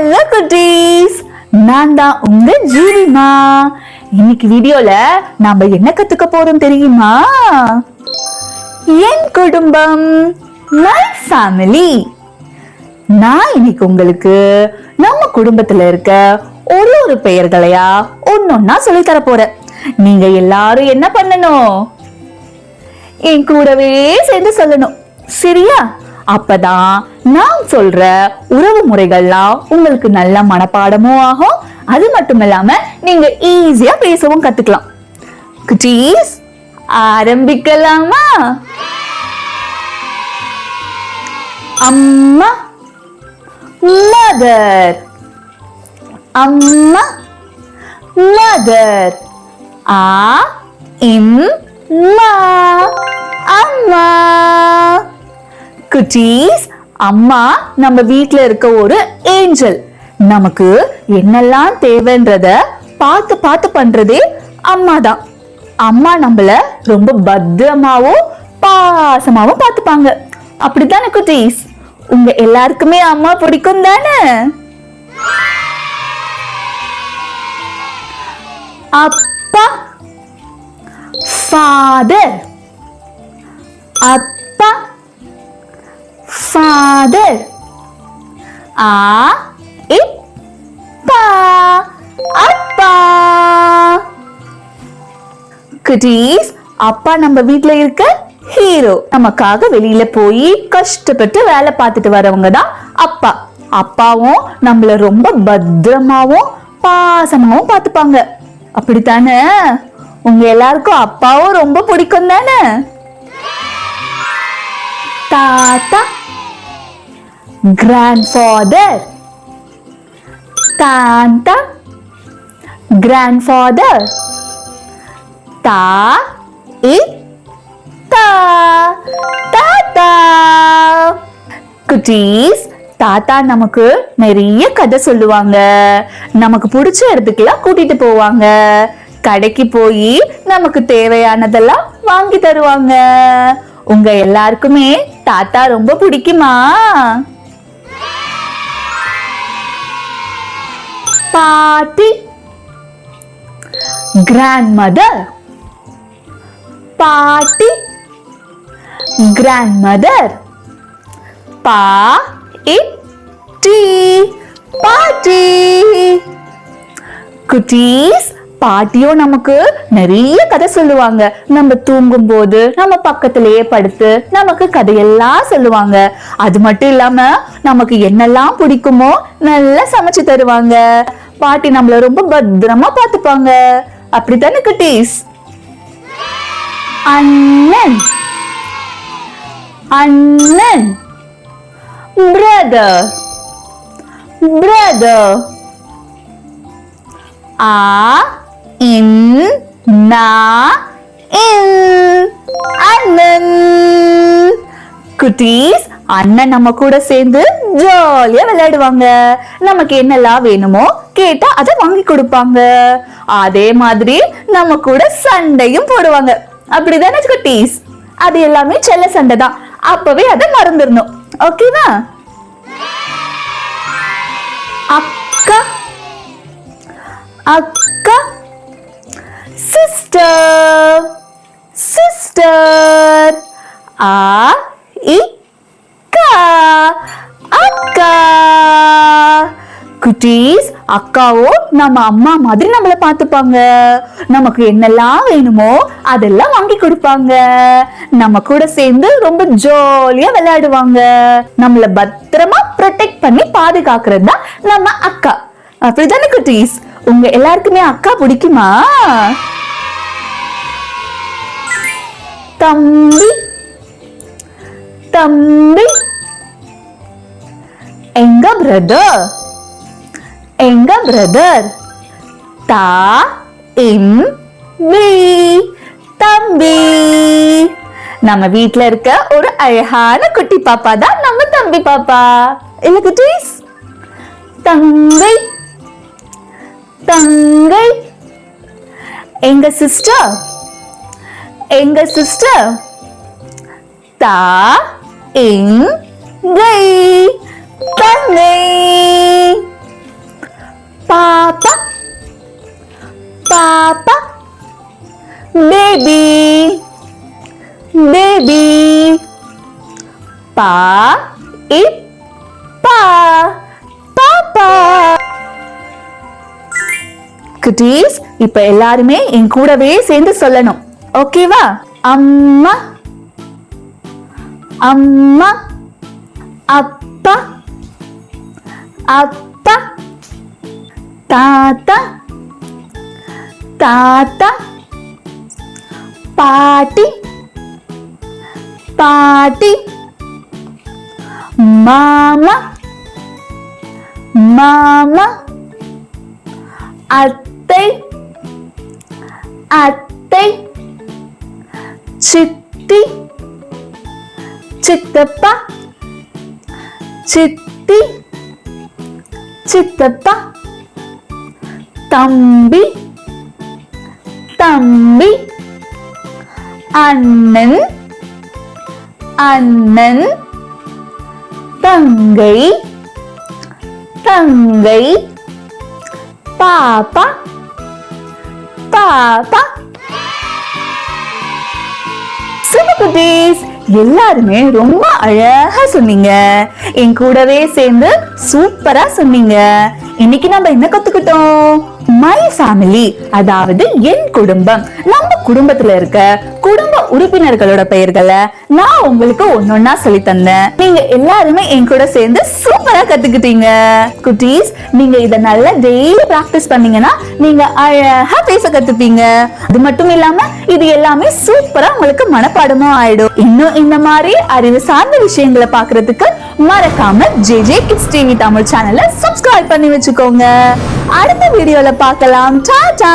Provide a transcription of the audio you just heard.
Hello குட்டீஸ், நான் தான் உங்க ஜீவிமா. இன்னைக்கு வீடியோல நாம என்ன கத்துக்க போறோம் தெரியுமா? என் குடும்பம், மை ஃபேமிலி. நான் இன்னைக்கு உங்களுக்கு நம்ம குடும்பத்துல இருக்க ஒரு பெயர்களையா ஒன்னொன்னா சொல்லி தர போறேன். நீங்க எல்லாரும் என்ன பண்ணணும்? என் கூடவே சேர்ந்து சொல்லணும், சரியா? அப்பதான் நான் சொல்ற உறவு முறைகள்லாம் உங்களுக்கு நல்ல மனப்பாடமும் ஆகும். அது மட்டும் இல்லாம நீங்க ஈஸியா பேசவும் கத்துக்கலாம். குட்டீஸ், ஆரம்பிக்கலாமா? அம்மா, மதர். அம்மா, மதர். ஆ இம் மா, அம்மா. குட்டீஸ், அம்மா நம்ம வீட்ல இருக்க ஒரு ஏஞ்சல். நமக்கு என்னெல்லாம் தேவைன்றத பார்த்து பார்த்து பண்றதே அம்மா தான். அம்மா நம்மள ரொம்ப பத்திரமாவும் பாசமாவும் பார்த்துப்பாங்க. அப்படித்தானே குட்டீஸ்? உங்க எல்லாருக்குமே அம்மா பிடிக்கும் தானே? அப்பா, ஃபாதர். அப்பா, ஃபாதர். ஆ இப்பா, அப்பா. குட்டீஸ், அப்பா நம்ம வீட்ல இருக்க ஹீரோ. நமக்காக வெளியில போய் கஷ்டப்பட்டு வேலை பார்த்துட்டு வரவங்க தான் அப்பா. அப்பாவும் நம்மள ரொம்ப பத்திரமாவும் பாசமாவும் பார்த்துப்பாங்க. அப்படித்தானே? உங்க எல்லாருக்கும் அப்பாவும் ரொம்ப பிடிக்கும் தானே? தாத்தா, grandfather. தாத்தா, grandfather. தா இத்தா, தாத்தா. குட்டீஸ், தாத்தா நமக்கு நிறைய கதை சொல்லுவாங்க. நமக்கு பிடிச்ச இடத்துக்குலாம் கூட்டிட்டு போவாங்க. கடைக்கு போய் நமக்கு தேவையானதெல்லாம் வாங்கி தருவாங்க. உங்க எல்லாருக்குமே தாத்தா ரொம்ப பிடிக்குமா? பாட்டி, கிராண்ட்மதர். பாட்டி, கிராண்ட்மதர். பா இட்டி, பாட்டி. குட்டீஸ், பாட்டியும் நமக்கு நிறைய கதை சொல்லுவாங்க. நம்ம தூங்கும் போது நம்ம பக்கத்திலேயே படுத்து நமக்கு கதையெல்லாம் சொல்லுவாங்க. அது மட்டும் இல்லாம நமக்கு என்னெல்லாம் பிடிக்குமோ நல்லா சமைச்சு தருவாங்க. பாட்டி நம்மள ரொம்ப பத்திரமா பார்த்துப்பாங்க. அப்படித்தானே குட்டீஸ்? அண்ணன், அண்ணன். Brother, brother. ஆ இன் நா இன், அண்ணன். குட்டீஸ், அண்ணன் நம்ம கூட சேர்ந்து ஜாலியா விளையாடுவாங்க. நமக்கு என்னெல்லாம் வேணுமோ கேட்டா அதை வாங்கி கொடுப்பாங்க. அதே மாதிரி நம்ம கூட சண்டையும் போடுவாங்க. அப்படிதானே குட்டீஸ்? அது எல்லாமே செல்ல சண்டை தான். அப்பவே அதை மறந்துடணும். ஓகேவா? அக்கா, அக்கா. Sister, sister. ஆ இக்கா, அக்கா. குட்டீஸ், அக்காவோ நம்ம அம்மா மாதிரி நம்மள பார்த்துப்பாங்க. நமக்கு என்னெல்லாம் வேணுமோ அதெல்லாம் வாங்கி கொடுப்பாங்க. நம்ம கூட சேர்ந்து ரொம்ப ஜாலியா விளையாடுவாங்க. நம்மள பத்திரமா ப்ரொடெக்ட் பண்ணி பாதுகாக்கிறது தான் நம்ம அக்கா. அப்படிதானே குட்டீஸ்? உங்க எல்லாருக்குமே அக்கா பிடிக்குமா? தம்பி, தம்பி. எங்க பிரதர், எங்க பிரதர். தா இம் பி, தம்பி. நம்ம வீட்ல இருக்க ஒரு அழகான குட்டி பாப்பா தான் நம்ம தம்பி பாப்பா. இல்ல குட்டீஸ்? தங்கை, தங்கை. எங்க சிஸ்டர், எங்க சிஸ்டர். தா இங் கை, தங்கை. குட்டீஸ், இப்ப எல்லாருமே என் கூடவே சேர்ந்து சொல்லணும். ஓகேவா? அம்மா, அம்மா, அப்பா, அப்பா, தாத்தா, தாத்தா, பாட்டி, பாட்டி, மாமா, மாமா, அத்தை, அத்தை, சித்தி, சித்தப்பா, சித்தி, சித்தப்பா, தம்பி, தம்பி, அண்ணன், அண்ணன், தங்கை, தங்கை, பாப்பா, பாப்பா. சூப்பர் குட்டீஸ், எல்லாருமே ரொம்ப அழகா சொன்னீங்க. என் கூடவே சேர்ந்து சூப்பரா சொன்னீங்க. இன்னைக்கு நம்ம என்ன கத்துக்கிட்டோம்? மை ஃபேமிலி, அதாவது என் குடும்பம். நம்ம குடும்பத்துல இருக்க குடும்ப உறுப்பினர்களோட பெயர்களை நான் உங்களுக்கு ஒன்னொன்னா சொல்லி தந்தேன். நீங்க எல்லாருமே என் கூட சேர்ந்து சூப்பரா கத்துக்கிட்டீங்க. குட்டீஸ், நீங்க இத நல்லா டெய்லி பிராக்டிஸ் பண்ணீங்கன்னா நீங்க அழகா பேச கத்துப்பீங்க. அது மட்டும் இல்லாம இது எல்லாமே சூப்பரா உங்களுக்கு மனப்பாடமும் ஆயிடும். இன்னும் இந்த மாதிரி அறிவு சார்ந்த விஷயங்களை பாக்குறதுக்கு மறக்காம JJ Kids TV தமிழ் சேனலை சப்ஸ்கிரைப் பண்ணி வச்சுக்கோங்க. அடுத்த வீடியோல பார்க்கலாம். டாடா.